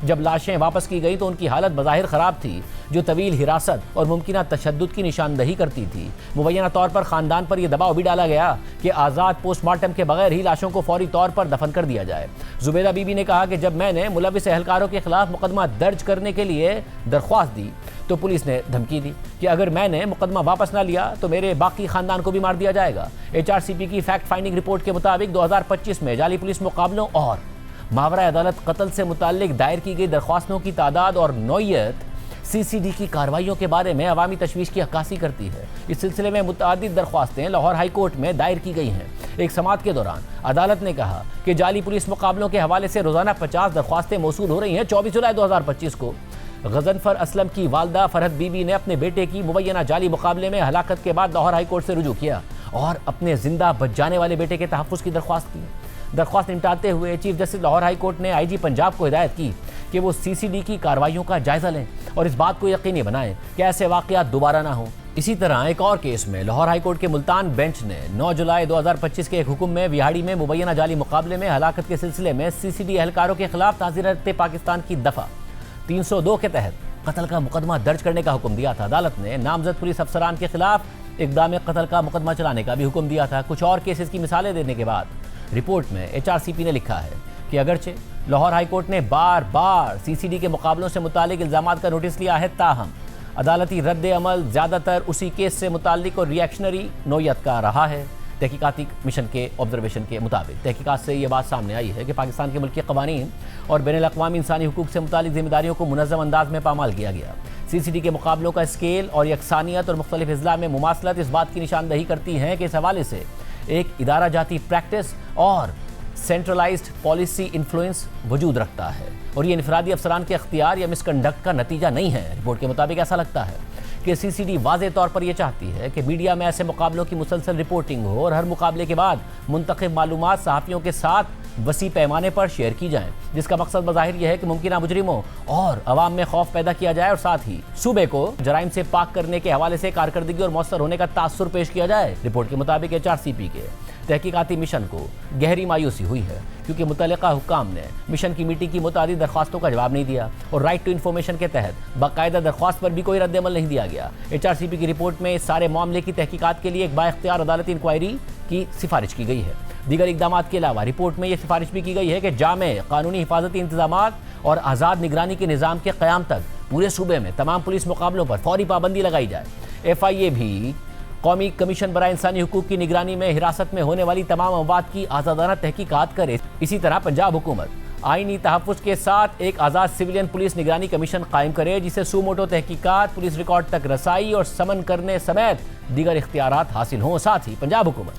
जब लाशें वापस की गई तो उनकी हालत बज़ाहिर ख़राब थी, जो तवील हिरासत और मुमकिना तशद्दुद की निशानदही करती थी। मुबैना तौर पर ख़ानदान पर यह दबाव भी डाला गया कि आज़ाद पोस्टमार्टम के बगैर ही लाशों को फौरी तौर पर दफन कर दिया जाए। जुबैदा बीबी ने कहा कि जब मैंने मुलविस एहलकारों के खिलाफ मुकदमा दर्ज करने के लिए दरख्वास्त दी तो पुलिस ने धमकी दी कि अगर मैंने मुकदमा वापस ना लिया तो मेरे बाकी खानदान को भी मार दिया जाएगा। एचआरसीपी की फैक्ट फाइंडिंग रिपोर्ट के मुताबिक 2025 में जाली पुलिस मुकाबलों और मावरा अदालत कत्ल से मुताल्लिक दायर की गई दरख्वास्तों की तादाद और नौयत सीसीडी की कार्रवाइयों के बारे में अवामी तशवीश की अक्कासी करती है। इस सिलसिले में मुतअद्दिद दरख्वास्तें लाहौर हाई कोर्ट में दायर की गई हैं। एक समाअत के दौरान अदालत ने कहा कि जाली पुलिस मुकाबलों के हवाले से रोज़ाना 50 दरख्वास्तें मौसूल हो रही हैं। 24 जुलाई 2025 को गजनफर असलम की वालदा फरहत बीबी ने अपने बेटे की मुबैना जाली मुकाबले में हलाकत के बाद लाहौर हाई कोर्ट से रुजू किया और अपने जिंदा बच जाने वाले बेटे के तहफ़्फ़ुज़ की दरख्वास्त की। दरख्वास्त निपटाते हुए chief justice Lahore high court ने आईजी पंजाब को हिदायत की कि वो सीसीडी की कार्रवाइयों का जायजा लें और इस बात को यकीनी बनाएं कि ऐसे वाक़यात दोबारा ना हो। इसी तरह एक और केस में लाहौर हाई कोर्ट के मुल्तान बेंच ने 9 जुलाई 2025 के एक हुक्म में विहाड़ी में मुबैना जाली मुकाबले में हलाकत के सिलसिले में सीसीडी एहलकारों के खिलाफ ताज़ीरत पाकिस्तान की दफ़ा 302 के तहत कत्ल का मुकदमा दर्ज करने का हुक्म दिया था। अदालत ने नामजद पुलिस अफसरान के खिलाफ इक़दाम कत्ल का मुकदमा चलाने का भी हुक्म दिया था। कुछ और केसेस की मिसालें देने के बाद रिपोर्ट में HRCP ने लिखा है कि अगरचे लाहौर हाईकोर्ट ने बार बार CCD के मुकाबलों से मुतालिक इल्ज़ामात का नोटिस लिया है, ताहम अदालती रद्द अमल ज़्यादातर उसी केस से मुतालिक और रिएक्शनरी नोयत का रहा है। तहकीकाती मिशन के ऑब्जर्वेशन के मुताबिक तहकीकात से ये बात सामने आई है कि पाकिस्तान के मुल्की क़वानीन और बैनुल-अक़वामी इंसानी हुकूक से मुतालिक ज़िम्मेदारियों को मुनज़्ज़म अंदाज में पामाल किया गया। CCD के मुकाबलों का स्केल और यकसानियत और मुख्तलिफ अज़ला में मुमासलत इस बात की निशानदही करती हैं कि इस हवाले से एक इदारा जाती प्रैक्टिस और सेंट्रलाइज्ड पॉलिसी इन्फ्लुएंस वजूद रखता है और ये इनफरादी अफसरान के अख्तियार या मिसकंडक्ट का नतीजा नहीं है। रिपोर्ट के मुताबिक ऐसा लगता है कि CCD वाज़े तौर पर यह चाहती है कि मीडिया में ऐसे मुकाबलों की मुसलसल रिपोर्टिंग हो और हर मुकाबले के बाद मुंतखब मालूमात सहाफ़ियों के साथ वसी पैमाने पर शेयर की जाएं, जिसका मकसद बज़ाहिर यह है कि मुमकिन मुजरिमों और अवाम में खौफ पैदा किया जाए और साथ ही सूबे को जराइम से पाक करने के हवाले से कारकर्दगी और मौसर होने का तासुर पेश किया जाए। रिपोर्ट के मुताबिक HRCP के तहकीकाती मिशन को गहरी मायूसी हुई है क्योंकि मुतल्लिका हुक्काम ने मिशन की मीटिंग की मुतादिद दरख्वास्तों का जवाब नहीं दिया और राइट टू इन्फॉर्मेशन के तहत बाकायदा दरख्वास्त पर भी कोई रद्द-ए-अमल नहीं दिया गया। HRCP की रिपोर्ट में इस सारे मामले की तहकीकात के लिए एक बाइख्तियार अदालती इंक्वायरी की सिफारिश की गई है। दीगर इक़दामात के अलावा रिपोर्ट में यह सिफारिश भी की गई है कि जामे कानूनी हिफाजती इंतजामात और आज़ाद निगरानी के निज़ाम के क़याम तक पूरे सूबे में तमाम पुलिस मुकाबलों पर फौरी पाबंदी लगाई जाए। FIA भी कौमी कमीशन बराए इंसानी हुकूक की निगरानी में हिरासत में होने वाली तमाम अमवात की आज़ादाना तहकीकात करे। इसी तरह पंजाब हुकूमत आईनी तहफ़्फ़ुज़ के साथ एक आज़ाद सिविलियन पुलिस निगरानी कमीशन कायम करे जिसे सूमोटो तहकीकात, पुलिस रिकॉर्ड तक रसाई और समन करने समेत दीगर इख्तियारात हासिल हों। साथ ही पंजाब हुकूमत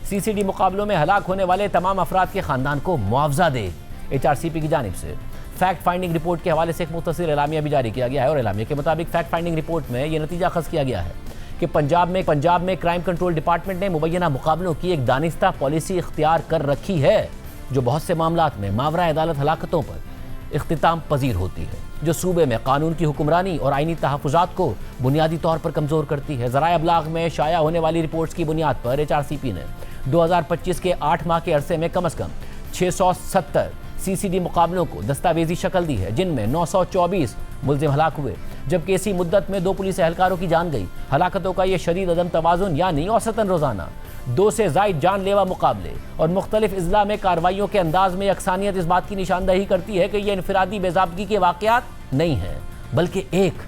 CCD मुकाबलों में हलाक होने वाले तमाम अफराद के ख़ानदान को मुआवजा दे। HRCP की जानिब से फैक्ट फाइंडिंग रिपोर्ट के हवाले से एक मुख्तसर एलामिया भी जारी किया गया है और एलामिया के मुताबिक फैक्ट फाइंडिंग रिपोर्ट में यह नतीजा अख़ज़ किया गया है कि पंजाब में क्राइम कंट्रोल डिपार्टमेंट ने मुबैना मुकाबलों की एक दानिस्ता पॉलिसी इख्तियार कर रखी है जो बहुत से मामलात में मावरा अदालत हलाकतों पर इख्तिताम पजीर होती है, जो सूबे में कानून की हुक्मरानी और आईनी तहफ़्फ़ुज़ात को बुनियादी तौर पर कमज़ोर करती है। ज़राए अबलाग में शाया होने वाली रिपोर्ट्स की बुनियाद पर HRCP ने 2025 के 8 माह के अरसे में कम अज़ कम 670 CCD मुकाबलों को दस्तावेजी शक्ल दी है, जिनमें 924 मुल्ज़िम हलाक हुए, जबकि इसी मुद्दत में 2 पुलिस एहलकारों की जान गई। हलाकतों का ये शदीद अदम तवाज़ुन यानी औसतन रोज़ाना 2 से ज़ायद जानलेवा मुकाबले और मुख्तलिफ अज़ला में कार्रवाइयों के अंदाज में यकसानियत इस बात की निशानदही करती है कि यह इनफरादी बेज़ाबगी के वाक़यात नहीं हैं बल्कि एक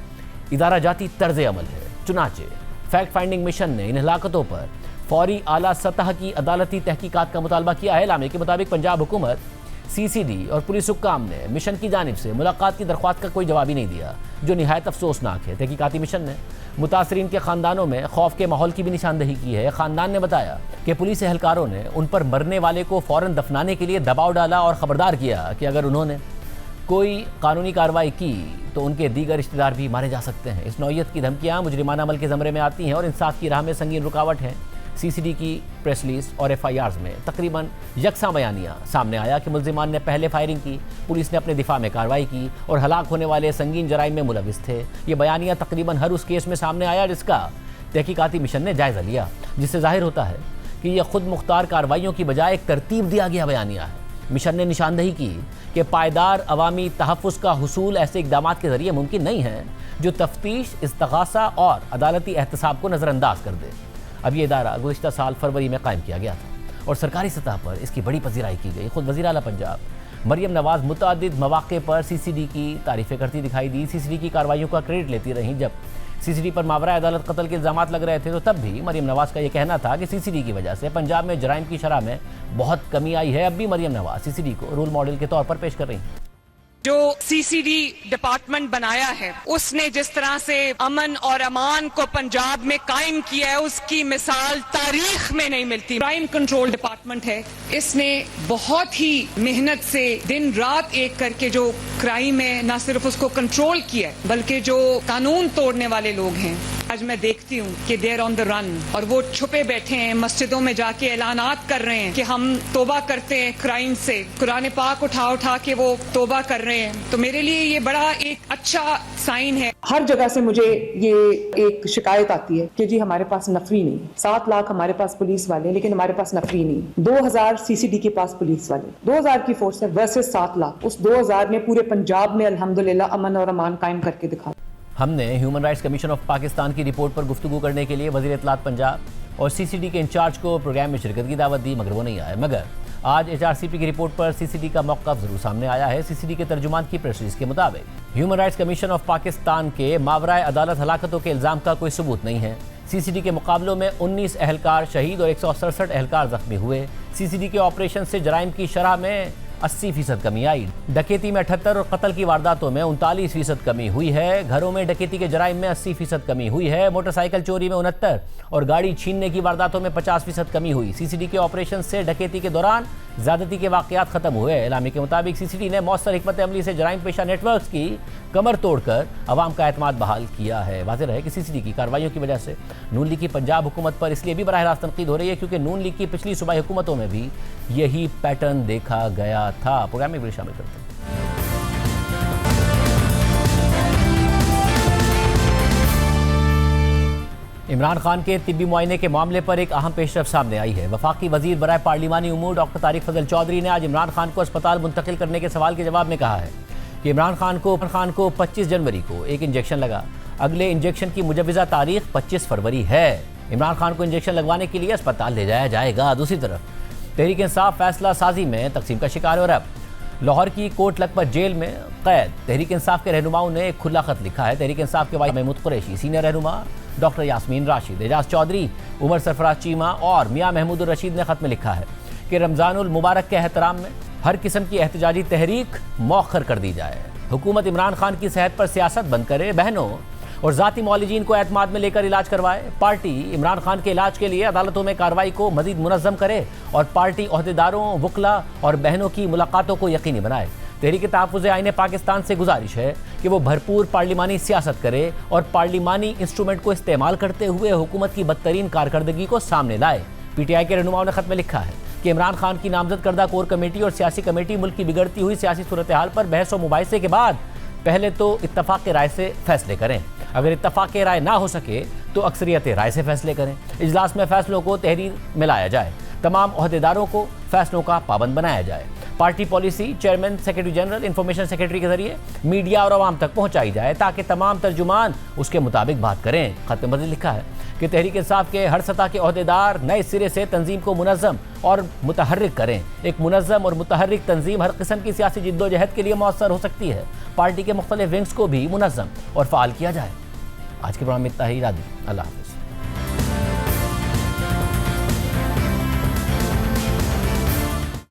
इदारा जाती तर्ज़ अमल है। चुनाचे फैक्ट फाइंडिंग मिशन ने इन हलाकतों पर फौरी आला सतह की अदालती तहकीकात का मुतालबा किया है। लामे के मुताबिक पंजाब हुकूमत CCD और पुलिस हुक्काम ने मिशन की जानिब से मुलाकात की दरख्वास्त का कोई जवाब ही नहीं दिया, जो निहायत अफसोसनाक है। तहकीकाती मिशन ने मुतासरीन के ख़ानदानों में खौफ के माहौल की भी निशानदही की है। ख़ानदान ने बताया कि पुलिस एहलकारों ने उन पर मरने वाले को फ़ौरन दफनाने के लिए दबाव डाला और ख़बरदार किया कि अगर उन्होंने कोई कानूनी कार्रवाई की तो उनके दीगर रिश्तेदार भी मारे जा सकते हैं। इस नौयत की धमकियाँ मुजरिमाना अमल के ज़मरे में आती हैं और इंसाफ की राह में संगीन रुकावट हैं। CCD की प्रेस रिलीज और FIRs में तकरीबन यकसा बयानिया सामने आया कि मुल्जिमान ने पहले फायरिंग की, पुलिस ने अपने दिफा में कार्रवाई की और हलाक होने वाले संगीन जराइम में मुलविस थे। ये बयानिया तकरीबन हर उस केस में सामने आया जिसका तहकीकाती मिशन ने जायज़ा लिया, जिससे जाहिर होता है कि यह खुद मुख्तार कार्रवाइयों की बजाय एक तरतीब दिया गया बयानिया है। मिशन ने निशानदही की कि पायदार अवामी तहफ़्फ़ुज़ का हुसूल ऐसे इक़दामात के ज़रिए मुमकिन नहीं है जो तफ्तीश, इस्तग़ासा और अदालती एहतसाब को नज़रअंदाज कर दे। अब ये इदारा गुज़िश्ता साल फरवरी में कायम किया गया था और सरकारी सतह पर इसकी बड़ी पज़ीराई की गई। खुद वज़ीर आला पंजाब मरियम नवाज़ मुतअद्दिद मौक़े पर CCD की तारीफ़ें करती दिखाई दी। CCD की कार्रवाइयों का क्रेडिट लेती रहीं। जब CCD पर मावरा अदालत कत्ल के इल्ज़ामात लग रहे थे तो तब भी मरियम नवाज़ का यह कहना था कि CCD की वजह से पंजाब में जराइम की शरह में बहुत कमी आई है। अब भी मरियम नवाज़ CCD को रोल मॉडल के तौर पर पेश कर रही हैं। जो CCD डिपार्टमेंट बनाया है उसने जिस तरह से अमन और अमान को पंजाब में कायम किया है उसकी मिसाल तारीख में नहीं मिलती। क्राइम कंट्रोल डिपार्टमेंट है, इसने बहुत ही मेहनत से दिन रात एक करके जो क्राइम है न सिर्फ उसको कंट्रोल किया है बल्कि जो कानून तोड़ने वाले लोग हैं आज मैं देखती हूँ कि देर ऑन द रन और वो छुपे बैठे हैं, मस्जिदों में जाके ऐलानात कर रहे हैं कि हम तोबा करते हैं क्राइम से, कुरान पाक उठा के वो तोबा कर रहे हैं। तो मेरे लिए ये बड़ा एक अच्छा साइन है। हर जगह से मुझे ये एक शिकायत आती है कि जी हमारे पास नफरी नहीं, 7 लाख हमारे पास पुलिस वाले लेकिन हमारे पास नफरी नहीं। 2000 CCD के पास पुलिस वाले, 2000 की फोर्स है वर्सेस 7 लाख। उस 2000 ने पूरे पंजाब में अल्हम्दुलिल्लाह अमन और अमान कायम करके दिखा। हमने human rights commission of Pakistan की रिपोर्ट पर गुफ्तगू करने के लिए वज़ीर इत्तलात पंजाब और सीसीडी के इंचार्ज को प्रोग्राम में शिरकत की दावत दी, मगर वो नहीं आए। मगर आज HRCP की रिपोर्ट पर सीसीडी का मौक़िफ़ ज़रूर सामने आया है। सीसीडी के तर्जुमान की प्रेस रिलीज़ के मुताबिक human rights commission of Pakistan के मावराए अदालत हलाकतों के इल्ज़ाम का कोई सबूत नहीं है। सीसीडी के मुकाबलों में 19 अहलकार शहीद और 167 अहलकार जख्मी हुए। सीसीडी के ऑपरेशन से जराइम की शरह में 80% कमी आई। डकैती में 78 और कत्ल की वारदातों में 39% कमी हुई है। घरों में डकैती के जराइम में 80% कमी हुई है। मोटरसाइकिल चोरी में 69 और गाड़ी छीनने की वारदातों में 50% कमी हुई। सीसीडी के ऑपरेशन से डकैती के दौरान ज़्यादती के वाक़यात ख़त्म हुए। एलामी के मुताबिक सीसीडी ने मौसर हिकमत अमली से जराइम पेशा नेटवर्क की कमर तोड़कर अवाम का एतमाद बहाल किया है। वाज़ेह है कि सीसीडी की कार्रवाइयों की वजह से नून लीग की पंजाब हुकूमत पर इसलिए भी बराह रास्त तनकीद हो रही है क्योंकि नून लीग की पिछली सूबाई हुकूमतों में भी यही पैटर्न देखा गया था। प्रोग्राम में भी शामिल करते हैं। इमरान खान के तिब्बी मुआयने के मामले पर एक अहम पेशरफ सामने आई है। वफाकी वजीर बराए पार्लिमानी उमूर डॉक्टर तारिक फजल चौधरी ने आज इमरान खान को अस्पताल मुंतकिल करने के सवाल के जवाब में कहा है कि इमरान खान को 25 जनवरी को एक इंजेक्शन लगा। अगले इंजेक्शन की मुजव्वज़ा तारीख 25 फरवरी है। इमरान खान को इंजेक्शन लगवाने के लिए अस्पताल ले जाया जाएगा। दूसरी तरफ तहरीक इंसाफ फैसला साजी में तकसीम का शिकार है और अब लाहौर की कोट लखपत जेल में कैद तहरीक इंसाफ के रहनुमाओं ने एक खुला खत लिखा है। तहरीक इंसाफ के वाइस महमूद कुरैशी, सीनियर रहनुमा डॉक्टर यास्मीन राशिद, एजाज चौधरी, उमर सरफराज चीमा और मियाँ महमूद रशीद ने खत में लिखा है कि रमज़ानुल मुबारक के एहतराम में हर किस्म की एहतजाजी तहरीक मौखर कर दी जाए। हुकूमत इमरान खान की सेहत पर सियासत बंद करे, बहनों और ज़ाती मौलिजीन को एतमाद में लेकर इलाज करवाए। पार्टी इमरान खान के इलाज के लिए अदालतों में कार्रवाई को मज़ीद मुनज़्ज़म करे और पार्टी ओहदेदारों, वकला और बहनों की मुलाकातों को यकीनी बनाए। तहरीक तहफ़्फ़ुज़ आईन पाकिस्तान से गुजारिश है कि वो भरपूर पार्लिमानी सियासत करे और पार्लिमानी इंस्ट्रूमेंट को इस्तेमाल करते हुए हुकूमत की बदतरीन कारकर्दगी को सामने लाए। PTI के रहनुमाओं ने खत में लिखा है कि इमरान खान की नामजद करदा कोर कमेटी और सियासी कमेटी मुल्क की बिगड़ती हुई सियासी सूरत हाल पर बहस और मुबाहिसे के बाद पहले तो इत्तफाक राय से फैसले करें। अगर इत्तफाक राय ना हो सके तो अक्सरियत राय से फैसले करें। इजलास में फैसलों को तहरीर में लाया जाए। तमाम ओहदेदारों को फैसलों का पाबंद बनाया जाए। Party policy chairman, secretary general, information secretary के जरिए मीडिया और आवाम तक पहुंचाई जाए ताकि तमाम तर्जुमान उसके मुताबिक बात करें। खत में मज़ीद लिखा है कि तहरीक इंसाफ के हर सतह के ओहदेदार नए सिरे से तंजीम को मुनज़्ज़म और मुतहर्रिक करें। एक मुनज़्ज़म और मुतहर्रिक तंजीम हर किस्म की सियासी जिद्दोजहद के लिए मौसर हो सकती है। पार्टी के मुख्तलिफ विंग्स को भी मुनज़्ज़म और फ़ाल किया जाए। आज के प्रोग्राम में इतना ही। अल्लाह हाफ़िज़।